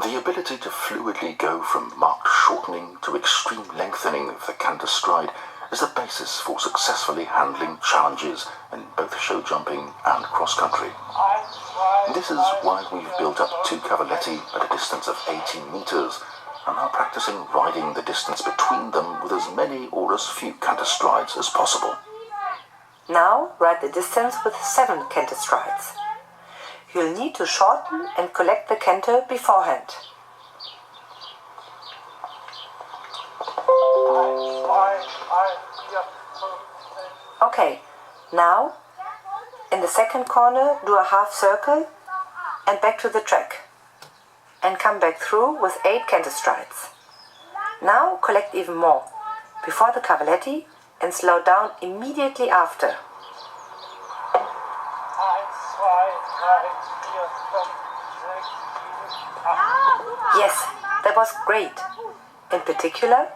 The ability to fluidly go from marked shortening to extreme lengthening of the canter stride is the basis for successfully handling challenges in both show jumping and cross-country. This is why we've built up 2 cavaletti at a distance of 18 meters and are practicing riding the distance between them with as many or as few canter strides as possible. Now ride the distance with 7 canter strides. You'll need to shorten and collect the canter beforehand. Okay, now in the second corner do a half circle and back to the track. And come back through with 8 canter strides. Now collect even more before the cavaletti and slow down immediately after. Yes, that was great. In particular,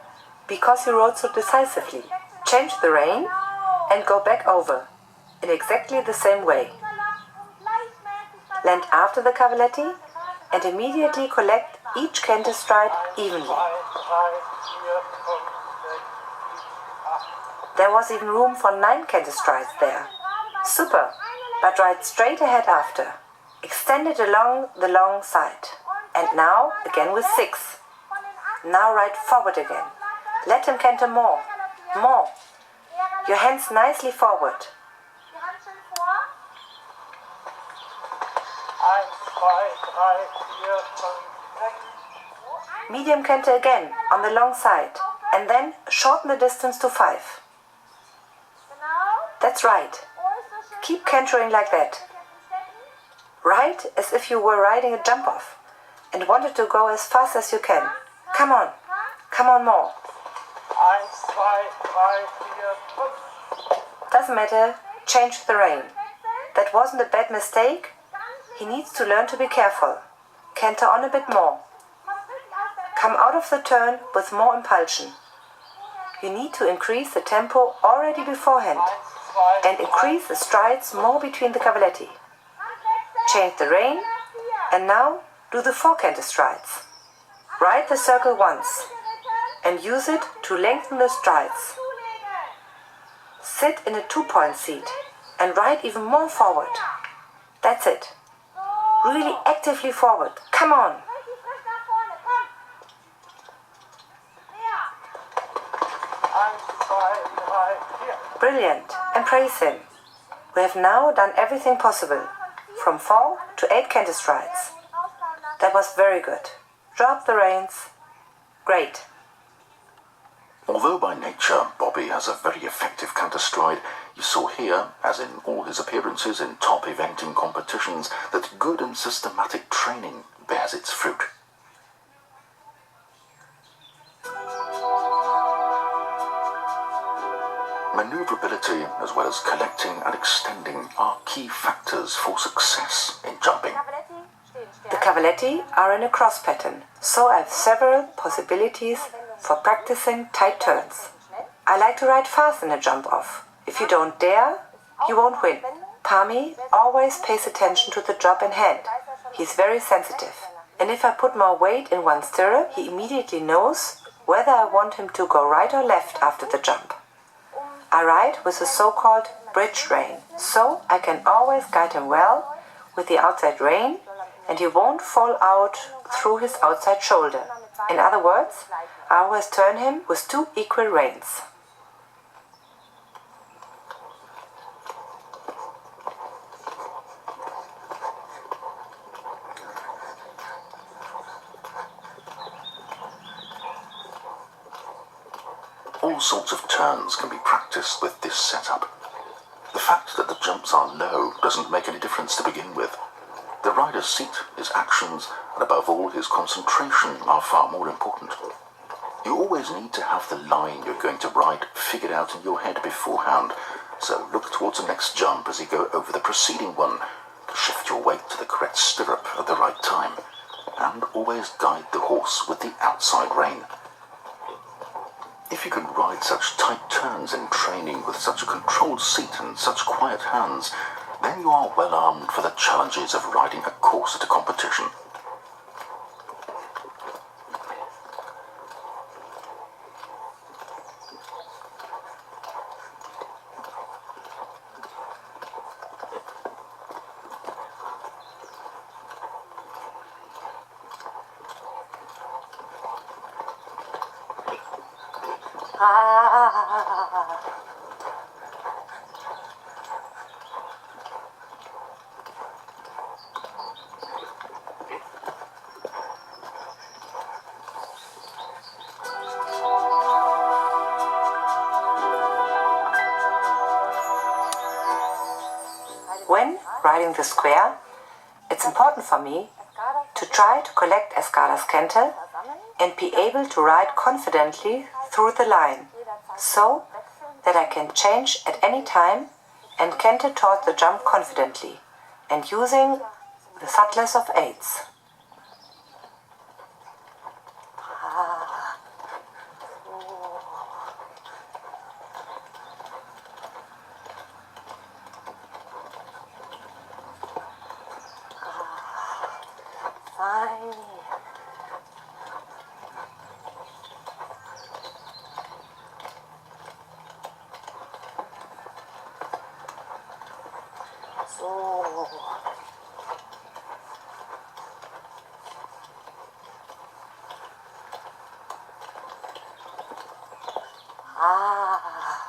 because you rode so decisively. Change the rein and go back over in exactly the same way. Land after the cavaletti and immediately collect each canter stride evenly. There was even room for 9 canter strides there. Super, but ride straight ahead after. Extend it along the long side. And now again with 6. Now ride forward again. Let him canter more. More. Your hands nicely forward. Medium canter again on the long side and then shorten the distance to 5. That's right. Keep cantering like that. Ride as if you were riding a jump-off and wanted to go as fast as you can. Come on. Come on more. Doesn't matter. Change the rein. That wasn't a bad mistake. He needs to learn to be careful. Canter on a bit more. Come out of the turn with more impulsion. You need to increase the tempo already beforehand and increase the strides more between the cavaletti. Change the rein and now do the 4 canter strides. Ride the circle once and use it to lengthen the strides. Sit in a 2-point seat and ride even more forward. That's it. Really actively forward. Come on. Brilliant, and praise him. We have now done everything possible, from 4 to 8 canter strides. That was very good. Drop the reins. Great. Although by nature Bobby has a very effective canter stride, you saw here, as in all his appearances in top eventing competitions, that good and systematic training bears its fruit. Maneuverability, as well as collecting and extending, are key factors for success in jumping. The cavaletti are in a cross pattern, so I have several possibilities for practicing tight turns. I like to ride fast in a jump-off. If you don't dare, you won't win. Pami always pays attention to the job in hand. He's very sensitive. And if I put more weight in one stirrup, he immediately knows whether I want him to go right or left after the jump. I ride with a so-called bridge rein, so I can always guide him well with the outside rein and he won't fall out through his outside shoulder. In other words, I always turn him with 2 equal reins. All sorts of turns can be practiced with this setup. The fact that the jumps are low doesn't make any difference to begin with. The rider's seat, his actions, and above all his concentration are far more important. You always need to have the line you're going to ride figured out in your head beforehand, so look towards the next jump as you go over the preceding one to shift your weight to the correct stirrup at the right time, and always guide the horse with the outside rein. If you can ride such tight turns in training with such a controlled seat and such quiet hands, then you are well armed for the challenges of riding a course at a competition. When riding the square, it's important for me to try to collect Escada's Kente and be able to ride confidently through the line, so that I can change at any time and Kente toward the jump confidently and using the subtlest of aids.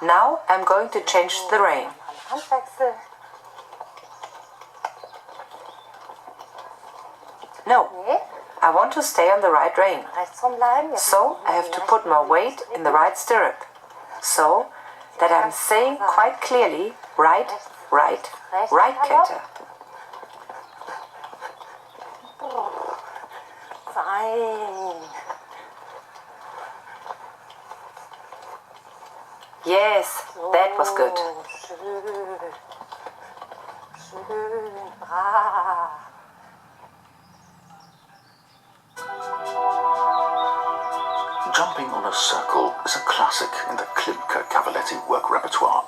Now I'm going to change the rein. No, I want to stay on the right rein. So I have to put more weight in the right stirrup, so that I'm saying quite clearly right, right, right Kente. Yes, that was good. Jumping on a circle is a classic in the Klimke Cavaletti work repertoire.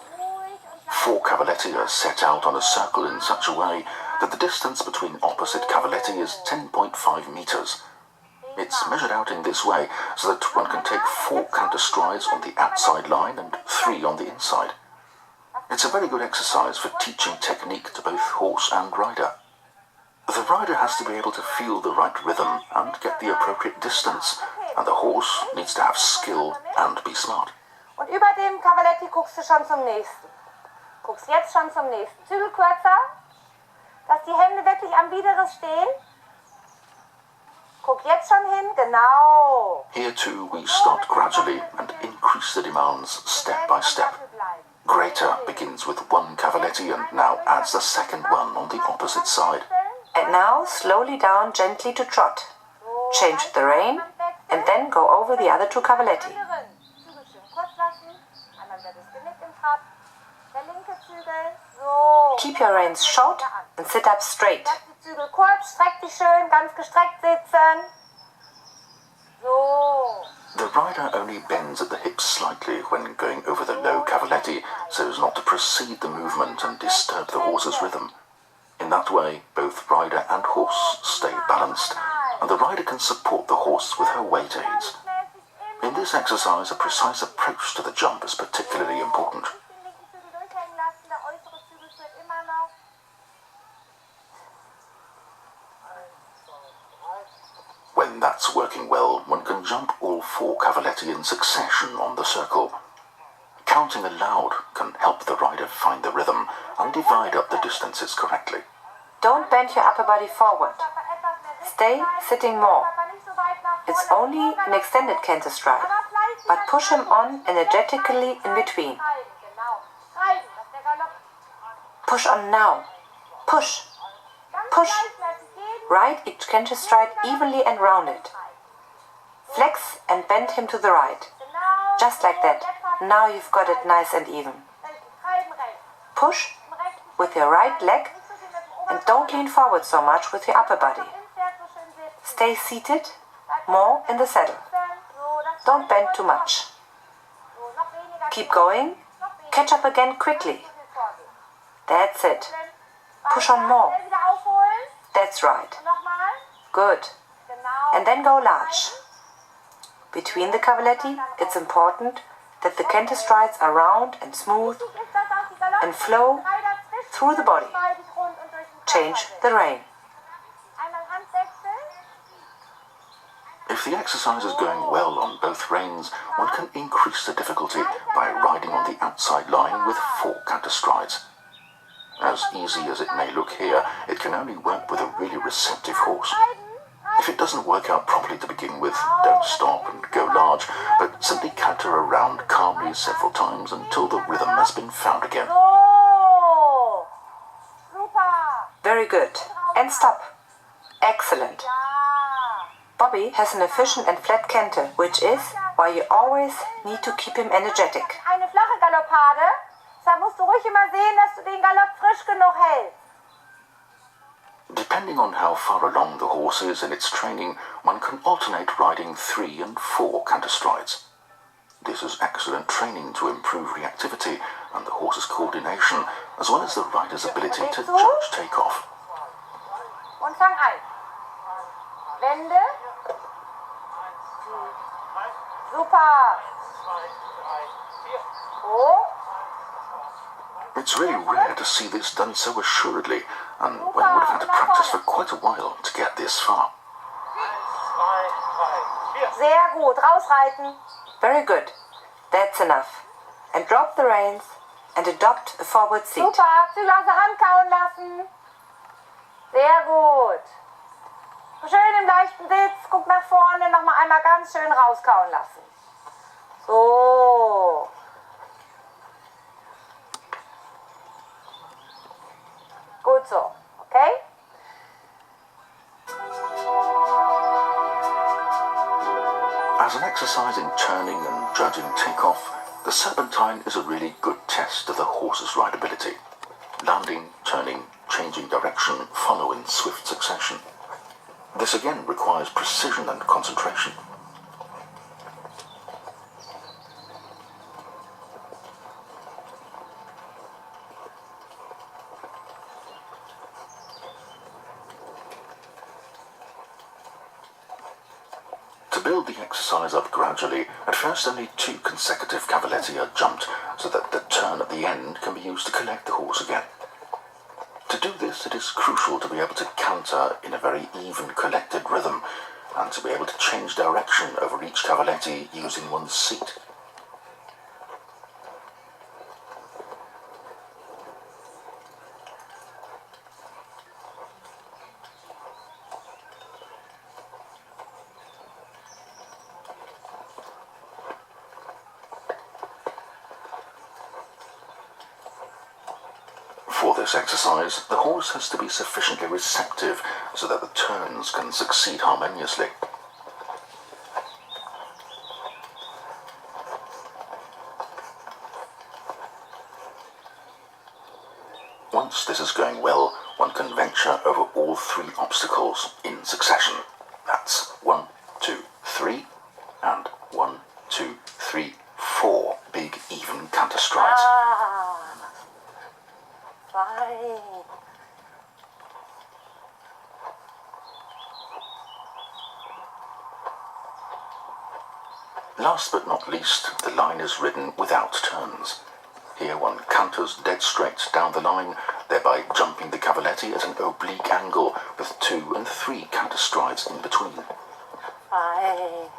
4 cavaletti are set out on a circle in such a way that the distance between opposite cavaletti is 10.5 meters. It's measured out in this way so that one can take 4 counter strides on the outside line and 3 on the inside. It's a very good exercise for teaching technique to both horse and rider. The rider has to be able to feel the right rhythm and get the appropriate distance, and the horse needs to have skill and be smart. Und über dem Cavaletti guckst du schon zum nächsten. Guckst jetzt schon zum nächsten. Zügel kürzer, dass die Hände wirklich am Widerriss stehen. Guck jetzt schon hin, genau. Here too we start gradually and increase the demands step by step. Greater begins with 1 cavaletti and now adds the second one on the opposite side. And now slowly down gently to trot. Change the rein and then go over the other 2 cavaletti. Zügel schön kurz lassen. Einmal wird das Genick im Trab. Der linke Zügel. So. Keep your reins short and sit up straight. Lass die Zügel kurz, streck dich schön, ganz gestreckt sitzen. So. The rider only bends at the hips slightly when going over the low cavaletti so as not to precede the movement and disturb the horse's rhythm. In that way, both rider and horse stay balanced, and the rider can support the horse with her weight aids. In this exercise, a precise approach to the jump is particularly important. Den linken Zügel durchhängen lassen, der äußere Zügel führt immer noch. When that's working well, one can jump all 4 cavaletti in succession on the circle. Counting aloud can help the rider find the rhythm and divide up the distances correctly. Don't bend your upper body forward. Stay sitting more. It's only an extended Kente stride, but push him on energetically in between. Push on now. Push. Push. Ride each Kente stride evenly and rounded. Flex and bend him to the right. Just like that. Now you've got it nice and even. Push with your right leg and don't lean forward so much with your upper body. Stay seated, more in the saddle. Don't bend too much. Keep going. Catch up again quickly. That's it. Push on more. That's right. Good. And then go large. Between the cavaletti, it's important that the Kente strides are round and smooth and flow through the body. Change the rein. If the exercise is going well on both reins, one can increase the difficulty by riding on the outside line with 4 canter strides. As easy as it may look here, it can only work with a really receptive horse. If it doesn't work out properly to begin with, don't stop and go large, but simply canter around calmly several times until the rhythm has been found again. So. Super. Very good. And stop. Excellent. Ja. Bobby has an efficient and flat canter, which is why you always need to keep him energetic. Eine flache Galoppade. Da musst du ruhig immer sehen, dass du den Galopp frisch genug hältst. Depending on how far along the horse is in its training, one can alternate riding 3 and 4 canter strides. This is excellent training to improve reactivity and the horse's coordination, as well as the rider's ability to judge takeoff. Und fang ein. Wende. Super. Hoch. It's really rare to see this done so assuredly, and one would have had to practice for quite a while to get this far. Sehr gut. Rausreiten. Very good. That's enough. And drop the reins and adopt a forward seat. Super. Zügel aus der Hand kauen lassen. Sehr gut. Schön im leichten Sitz. Guck nach vorne. Nochmal einmal ganz schön rauskauen lassen. So. Gut so. Okay? As an exercise in turning and judging takeoff, the serpentine is a really good test of the horse's rideability. Landing, turning, changing direction follow in swift succession. This again requires precision and concentration. To build the exercise up gradually, at first only 2 consecutive cavaletti are jumped so that the turn at the end can be used to collect the horse again. To do this, it is crucial to be able to canter in a very even collected rhythm and to be able to change direction over each cavaletti using one's seat. For this exercise, the horse has to be sufficiently receptive so that the turns can succeed harmoniously. Once this is going well, one can venture over all 3 obstacles in succession. That's 1, 2, 3, and 1, 2, 3, 4 big even canter strides. Fine. Last but not least, the line is ridden without turns. Here one canters dead straight down the line, thereby jumping the cavaletti at an oblique angle with 2 and 3 canter strides in between. Fine.